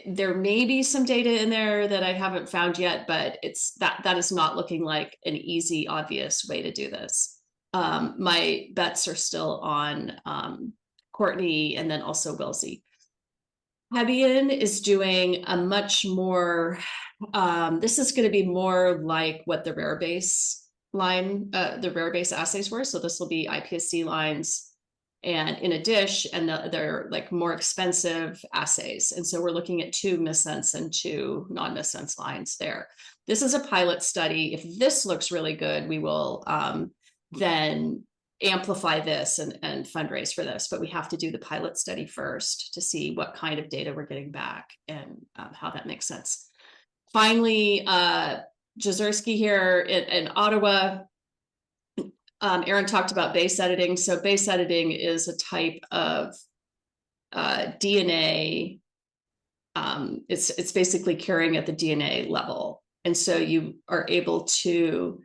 There may be some data in there that I haven't found yet, but that is not looking like an easy, obvious way to do this. My bets are still on Courtney, and then also Wilsey. Hebbian is doing a much more, this is going to be more like what the rare base line, the rare base assays were. So this will be iPSC lines and in a dish, and they're like more expensive assays. And so we're looking at 2 missense and 2 non-missense lines there. This is a pilot study. If this looks really good, we will then amplify this and fundraise for this, but we have to do the pilot study first to see what kind of data we're getting back and how that makes sense. Finally, Jezierski here in Ottawa, Aaron talked about base editing. So base editing is a type of DNA. It's basically curing at the DNA level. And so you are able to,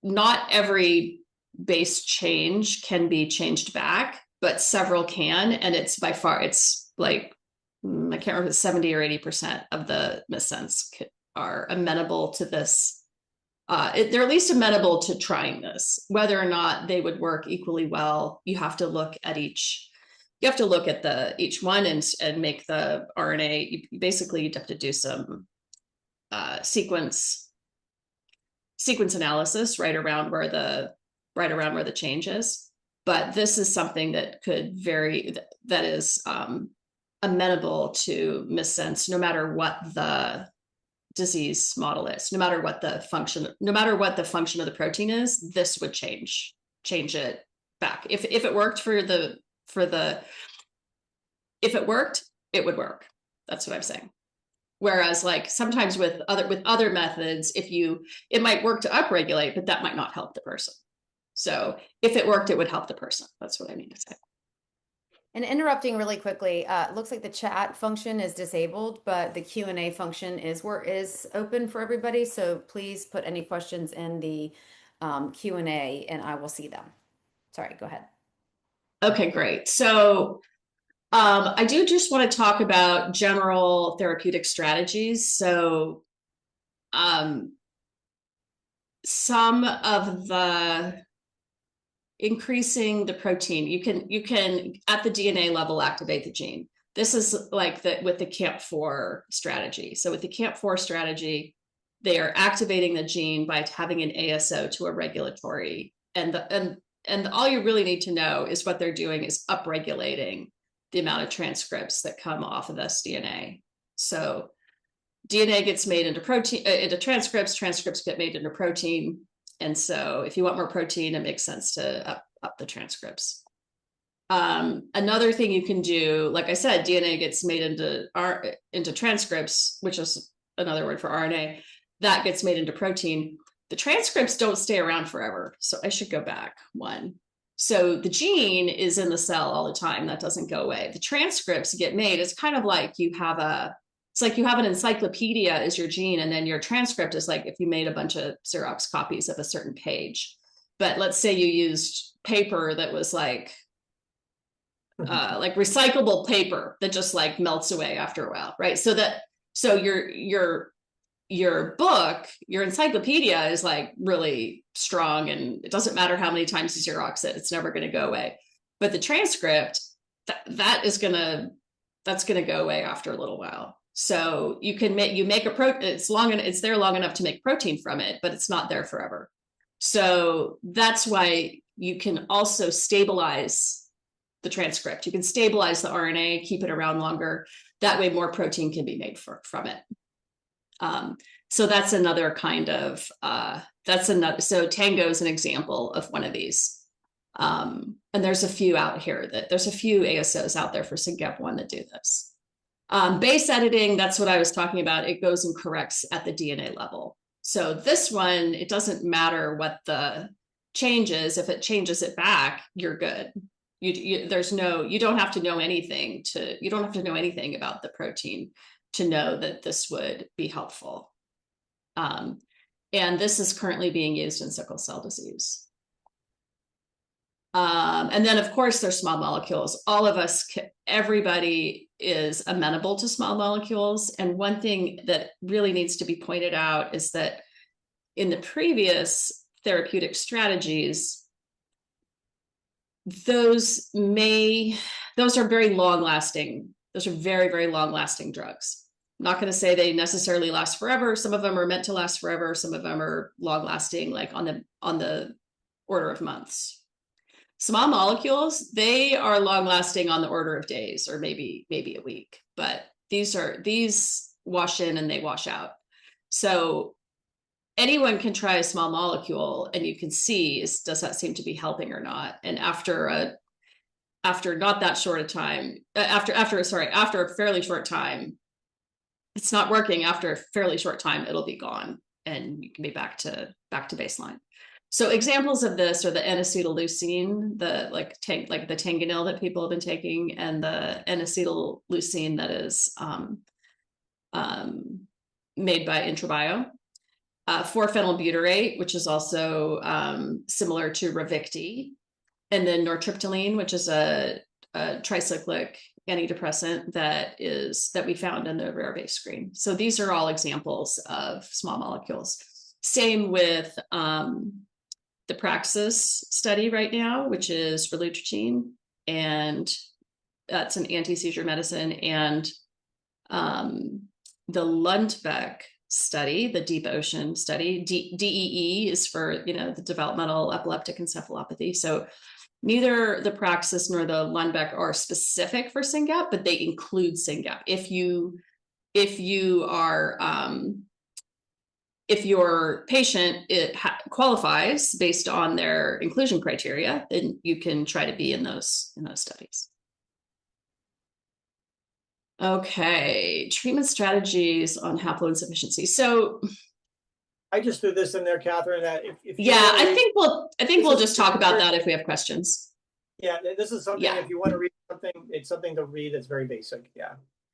not every base change can be changed back, but several can. And it's by far, it's like, I can't remember, 70 or 80% of the missense are amenable to this. They're at least amenable to trying this. Whether or not they would work equally well, you have to look at each. You have to look at each one and make the RNA. Basically, you'd have to do some sequence analysis right around where the change is. But this is something that could vary, that is amenable to missense, no matter what the disease model is, no matter what the function of the protein is. This would change it back. If it worked if it worked, it would work. That's what I'm saying. Whereas like sometimes with other methods, it might work to upregulate, but that might not help the person. So if it worked, it would help the person. That's what I mean to say. And interrupting really quickly, it looks like the chat function is disabled, but the Q&A function is open for everybody. So please put any questions in the Q&A and I will see them. Sorry, go ahead. Okay, great. So I do just want to talk about general therapeutic strategies. So some of the increasing the protein, you can at the DNA level activate the gene. This is like with the CAMP4 strategy. So with the CAMP4 strategy, they are activating the gene by having an ASO to a regulatory, and all you really need to know is what they're doing is upregulating the amount of transcripts that come off of this DNA. So DNA gets made into protein, into transcripts get made into protein. And so if you want more protein, it makes sense to up the transcripts. Another thing you can do, like I said, DNA gets made into transcripts, which is another word for RNA, that gets made into protein. The transcripts don't stay around forever. So I should go back one. So the gene is in the cell all the time. That doesn't go away. The transcripts get made. It's kind of like it's like you have an encyclopedia as your gene, and then your transcript is like if you made a bunch of Xerox copies of a certain page. But let's say you used paper that was like recyclable paper that just like melts away after a while, right? So your book, your encyclopedia is like really strong, and it doesn't matter how many times you Xerox it, it's never going to go away. But the transcript, that's going to go away after a little while. So you make a protein, it's there long enough to make protein from it, but it's not there forever. So that's why you can also stabilize the transcript. You can stabilize the RNA, keep it around longer. That way more protein can be made from it. So that's another kind of, so Tango is an example of one of these. And there's a few out here there's a few ASOs out there for SYNGAP1 that do this. Base editing, that's what I was talking about. It goes and corrects at the DNA level. So this one, it doesn't matter what the change is. If it changes it back, you're good. You don't have to know anything about the protein to know that this would be helpful. And this is currently being used in sickle cell disease. And then of course there's small molecules. Everybody is amenable to small molecules. And one thing that really needs to be pointed out is that in the previous therapeutic strategies, those are very long lasting. Those are very, very long lasting drugs. I'm not going to say they necessarily last forever. Some of them are meant to last forever. Some of them are long lasting, like on the order of months. Small molecules, they are long lasting on the order of days or maybe a week, but these wash in and they wash out. So anyone can try a small molecule and you can see, does that seem to be helping or not? And after not that short a time, after a fairly short time, it's not working. After a fairly short time, it'll be gone and you can be back to baseline. So examples of this are the N-acetyleucine, the the Tanganil that people have been taking, and the N-acetyleucine that is made by Intrabio. 4-phenylbutyrate, which is also similar to Ravicti, and then nortriptyline, which is a tricyclic antidepressant that we found in the rare base screen. So these are all examples of small molecules. Same with the Praxis study right now, which is relutrigine, and that's an anti-seizure medicine, and the Lundbeck study, the Deep Ocean study. DEE is for the developmental epileptic encephalopathy. So neither the Praxis nor the Lundbeck are specific for Syngap, but they include Syngap. If your patient qualifies based on their inclusion criteria, then you can try to be in those studies. Okay, treatment strategies on haploinsufficiency. So I just threw this in there, Catherine, that if yeah, I think we'll just talk about that if we have questions. Yeah, this is something, Yeah. If you want to read something, it's something to read that's very basic. Yeah,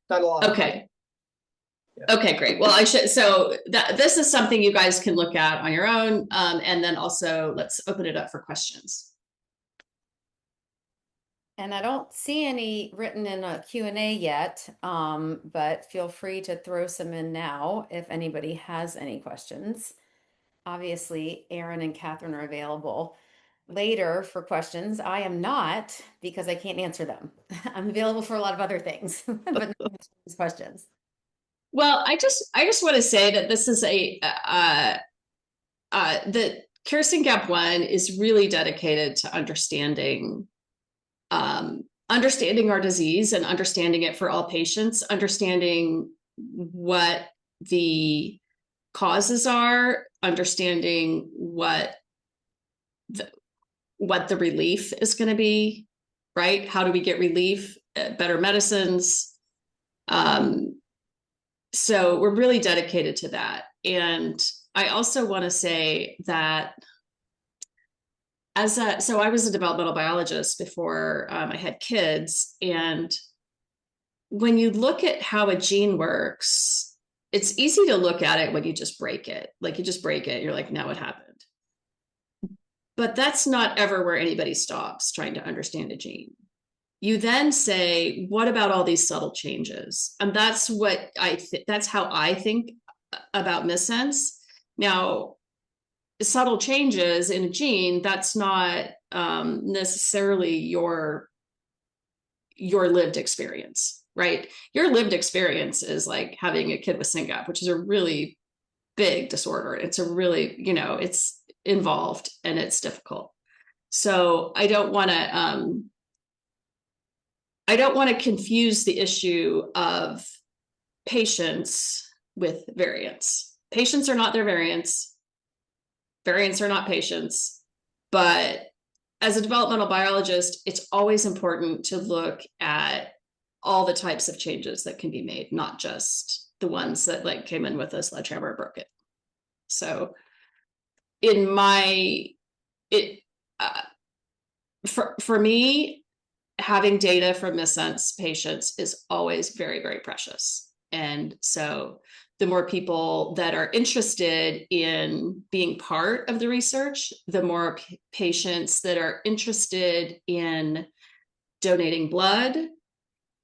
not a lot. Okay. Yeah. Okay, great. Well, this is something you guys can look at on your own. And then also let's open it up for questions. And I don't see any written in a Q&A yet, but feel free to throw some in now if anybody has any questions. Obviously, Aaron and Catherine are available later for questions. I am not, because I can't answer them. I'm available for a lot of other things, but not these questions. Well, I just want to say that this is that SYNGAP1 is really dedicated to understanding our disease and understanding it for all patients, understanding what the causes are, understanding what the relief is going to be, right? How do we get relief? Better medicines. So we're really dedicated to that. And I also want to say that so I was a developmental biologist before I had kids. And when you look at how a gene works, it's easy to look at it when you just break it. Like you just break it, you're like, now what happened? But that's not ever where anybody stops trying to understand a gene. You then say, what about all these subtle changes? And that's what that's how I think about missense. Now, subtle changes in a gene, that's not necessarily your lived experience, right? Your lived experience is like having a kid with Syngap, which is a really big disorder. It's a really, it's involved and it's difficult. So I don't want to confuse the issue of patients with variants. Patients are not their variants. Variants are not patients. But as a developmental biologist, it's always important to look at all the types of changes that can be made, not just the ones that came in with a sledgehammer and broke it. So for me, having data from Missense patients is always very, very precious. And so the more people that are interested in being part of the research, the more patients that are interested in donating blood,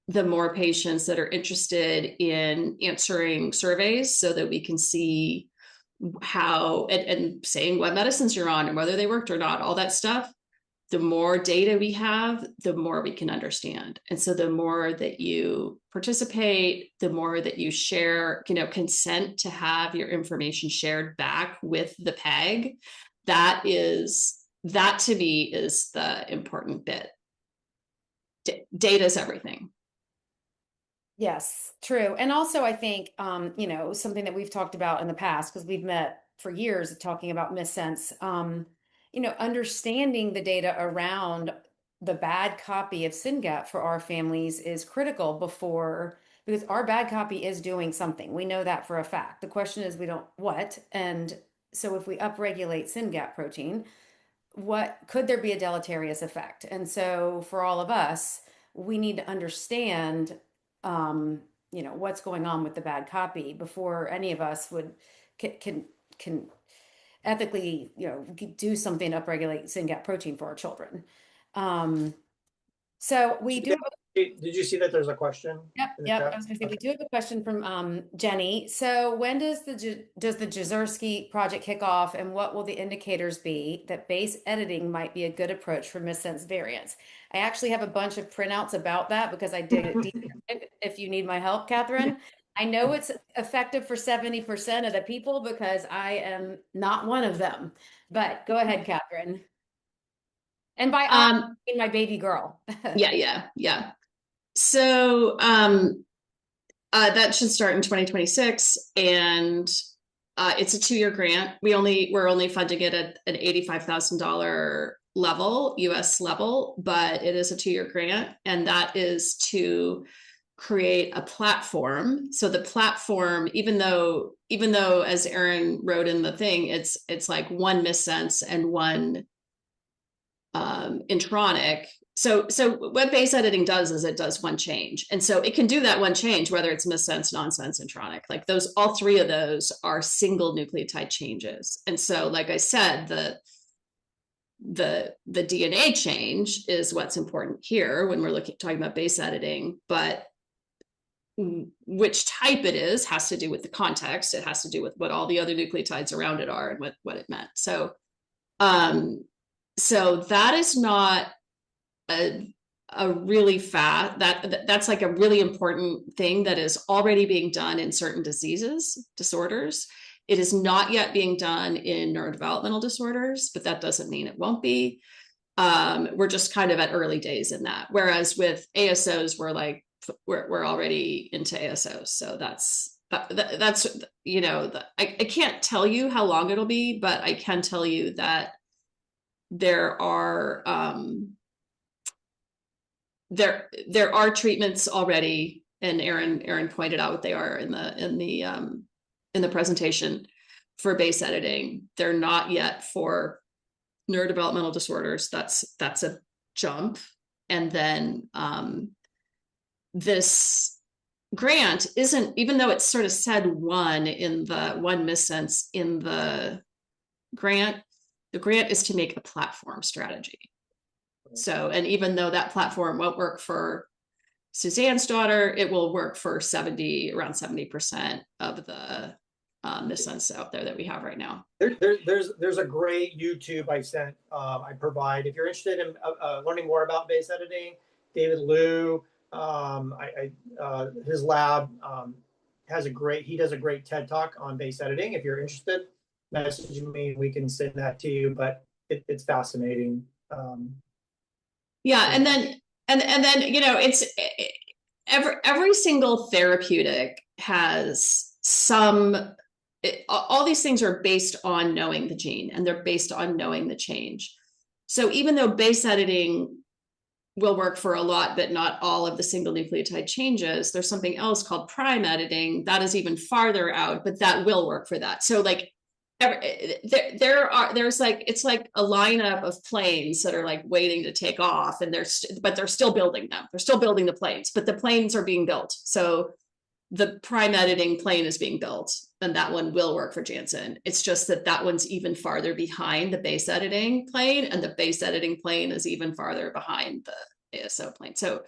the more patients that are interested in answering surveys so that we can see how and saying what medicines you're on and whether they worked or not, all that stuff. the more data we have, the more we can understand. And so the more that you participate, the more that you share, consent to have your information shared back with the PEG, that to me is the important bit. Data is everything. Yes, true. And also I think, something that we've talked about in the past, because we've met for years talking about Missense, understanding the data around the bad copy of SYNGAP for our families is critical because our bad copy is doing something. We know that for a fact. The question is we don't what. And so if we upregulate SYNGAP protein, what could there be a deleterious effect? And so for all of us, we need to understand, what's going on with the bad copy before any of us would can ethically, do something to upregulate SYNGAP protein for our children. So we do have Did you see that there's a question Yep, in the yep. I chat? was going to say we Okay. do have a question from Jenny. So when does the Jezierski project kick off, and what will the indicators be that base editing might be a good approach for missense variants? I actually have a bunch of printouts about that because I did it deep if you need my help, Catherine. I know it's effective for 70% of the people because I am not one of them. But go ahead, Catherine. And by I mean my baby girl. Yeah. So that should start in 2026, and it's a 2-year grant. We're only funding it at an $85,000 level, US level, but it is a 2-year grant, and that is to create a platform. So the platform, even though as Erin wrote in the thing, it's like one missense and one intronic. So what base editing does is it does one change. And so it can do that one change, whether it's missense, nonsense, intronic. Like all 3 of those are single nucleotide changes. And so, like I said, the DNA change is what's important here when we're talking about base editing, but which type it is has to do with the context. It has to do with what all the other nucleotides around it are and what it meant. So that is not a really that's like a really important thing that is already being done in certain disorders. It is not yet being done in neurodevelopmental disorders, but that doesn't mean it won't be. We're just kind of at early days in that. Whereas with ASOs, we're already into ASOs. So that's I can't tell you how long it'll be, but I can tell you that there are there are treatments already, and Erin pointed out what they are in the presentation for base editing. They're not yet for neurodevelopmental disorders. That's a jump. And then this grant isn't, even though it's sort of said one missense in the grant is to make a platform strategy. So, and even though that platform won't work for Suzanne's daughter, it will work for around 70% of the missense out there that we have right now. There's a great YouTube I provide. If you're interested in learning more about base editing, David Liu, his lab he does a great TED talk on base editing. If you're interested, message me, we can send that to you, but it's fascinating. Yeah. And then, it's every single therapeutic has all these things are based on knowing the gene, and they're based on knowing the change. So even though base editing will work for a lot, but not all of the single nucleotide changes, there's something else called prime editing that is even farther out, but that will work for that. So like there's like, it's like a lineup of planes that are like waiting to take off, and but they're still building them. They're still building the planes, but the planes are being built. So the prime editing plane is being built, and that one will work for Janssen. It's just that one's even farther behind the base editing plane, and the base editing plane is even farther behind the ASO plane. So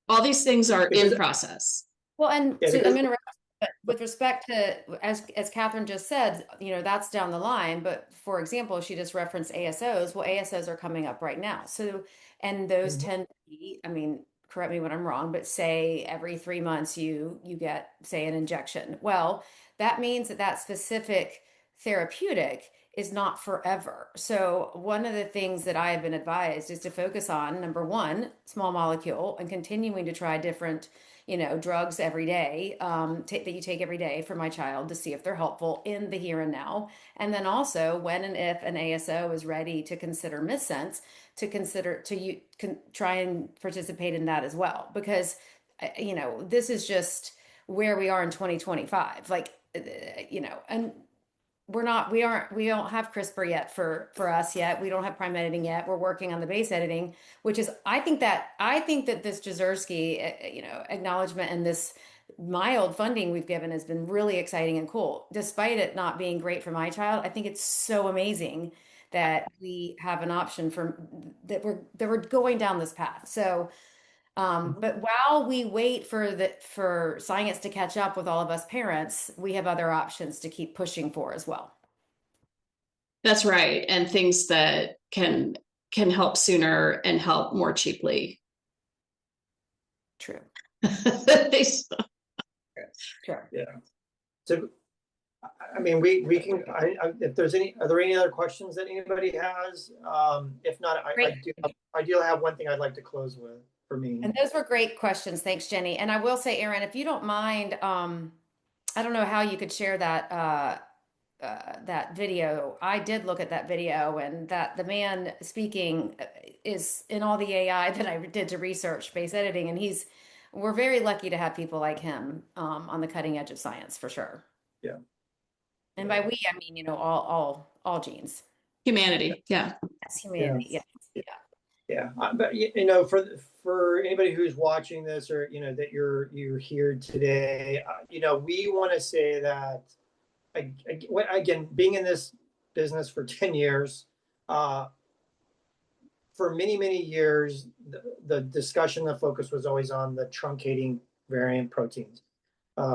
all these things are in process. Well, and so I'm going to But with respect to, as Catherine just said, that's down the line. But for example, she just referenced ASOs. Well, ASOs are coming up right now. So, and those Mhm. tend to be, I mean, correct me when I'm wrong, but say every 3 months you get, say, an injection. Well, that means that that specific therapeutic is not forever. So one of the things that I have been advised is to focus on, number one, small molecule, and continuing to try different drugs every day, that you take every day for my child to see if they're helpful in the here and now. And then also when and if an ASO is ready to consider Missense, to consider to you can try and participate in that as well. Because, this is just where we are in 2025. Like, and we don't have CRISPR yet for us yet. We don't have prime editing yet. We're working on the base editing, which is I think that this Jazerski, acknowledgement and this mild funding we've given has been really exciting and cool. Despite it not being great for my child, I think it's so amazing that we have an option for that we're going down this path. So Mhm. but while we wait for science to catch up with all of us parents, we have other options to keep pushing for as well. That's right. And things that can help sooner and help more cheaply. True. They- Sure. Yeah. So, I mean, we can, if there's are there any other questions that anybody has? If not, Great. I do have one thing I'd like to close with for me. And those were great questions. Thanks, Jenny. And I will say, Erin, if you don't mind, I don't know how you could share that video. I did look at that video, and that the man speaking is in all the AI that I did to research base editing, and we're very lucky to have people like him on the cutting edge of science for sure. Yeah. And by Yeah. we, I mean, all genes. Humanity. Yeah. Yes, Yeah. humanity. Yeah. Yeah. But for anybody who's watching this, or that you're here today, we want to say that, again, being in this business for 10 years, uh, for many, many years, the discussion, the focus was always on the truncating variant proteins,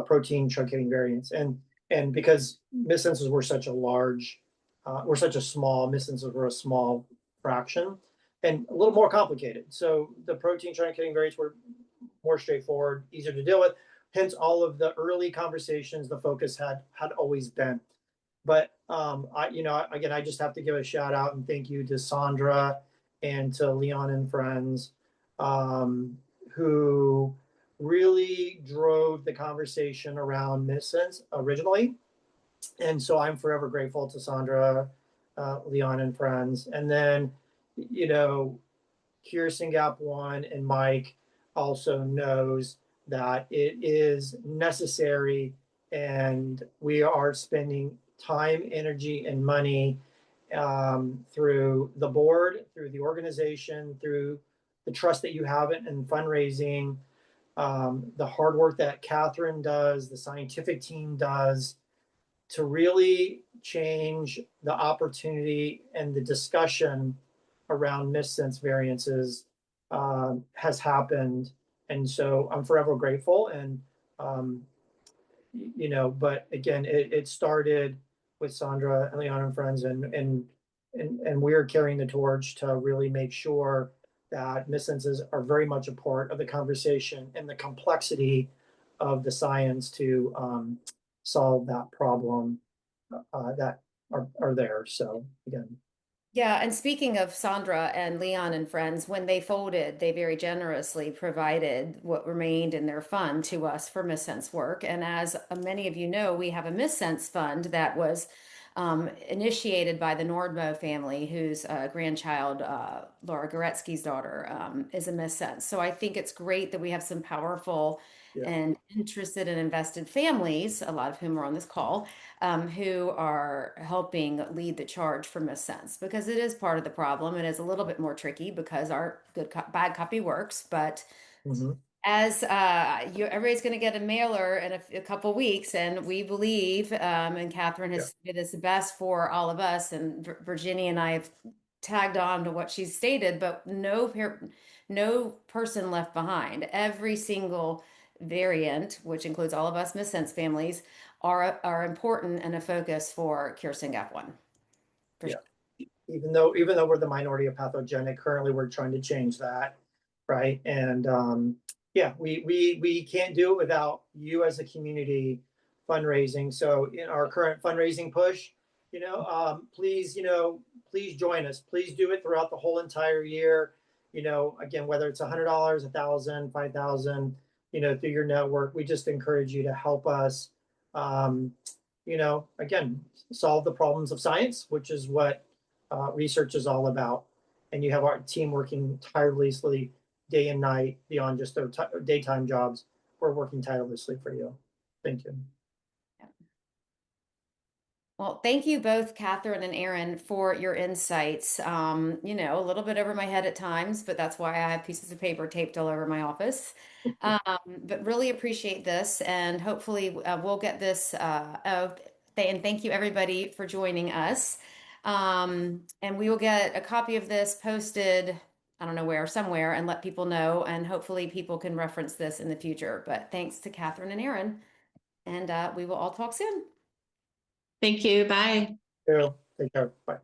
protein truncating variants. And because missenses were such a large, were such a small, missenses were a small fraction and a little more complicated. So the protein truncating variants were more straightforward, easier to deal with. Hence, all of the early conversations, the focus had always been. But again, I just have to give a shout out and thank you to Sandra and to Leon and friends, who really drove the conversation around Missense originally. And so I'm forever grateful to Sandra, Leon and friends. And then, you know, SYNGAP1 and Mike also knows that it is necessary, and we are spending time, energy, and money, through the board, through the organization, through the trust that you have in fundraising, the hard work that Catherine does, the scientific team does, to really change the opportunity and the discussion around missense variances, has happened. And so I'm forever grateful. And, um, but again, it started with Sandra and Leon and friends, and we're carrying the torch to really make sure that missenses are very much a part of the conversation and the complexity of the science to, solve that problem, that are there. So again, Yeah, and speaking of Sandra and Leon and friends, when they folded, they very generously provided what remained in their fund to us for Missense work. And as many of you know, we have a Missense fund that was initiated by the Nordmo family, whose grandchild, Laura Goretzky's daughter, is a Missense. So I think it's great that we have some powerful yeah. and interested and invested families, a lot of whom are on this call, who are helping lead the charge for Missense, because it is part of the problem. It is a little bit more tricky because our bad copy works, but Mm-hmm. as everybody's going to get a mailer in a couple weeks, and we believe, and Catherine Yeah. has it is the best for all of us, and Virginia and I have tagged on to what she's stated, but no person left behind. Every single variant, which includes all of us Missense families, are important and a focus for Cure SYNGAP1. For Yeah. sure. Even though we're the minority of pathogenic, currently we're trying to change that, right? And yeah, we can't do it without you as a community fundraising. So in our current fundraising push, please, please join us. Please do it throughout the whole entire year. Again, whether it's $100, 1,000, 5,000, through your network, we just encourage you to help us. Um, again, solve the problems of science, which is what research is all about. And you have our team working tirelessly day and night beyond just their daytime jobs. We're working tirelessly for you. Thank you. Well, thank you both, Catherine and Aaron, for your insights. A little bit over my head at times, but that's why I have pieces of paper taped all over my office. But really appreciate this, and hopefully we'll get this. And thank you everybody for joining us. And we will get a copy of this posted, I don't know where, somewhere, and let people know. And hopefully people can reference this in the future. But thanks to Catherine and Aaron, and we will all talk soon. Thank you. Bye. Take care. Bye.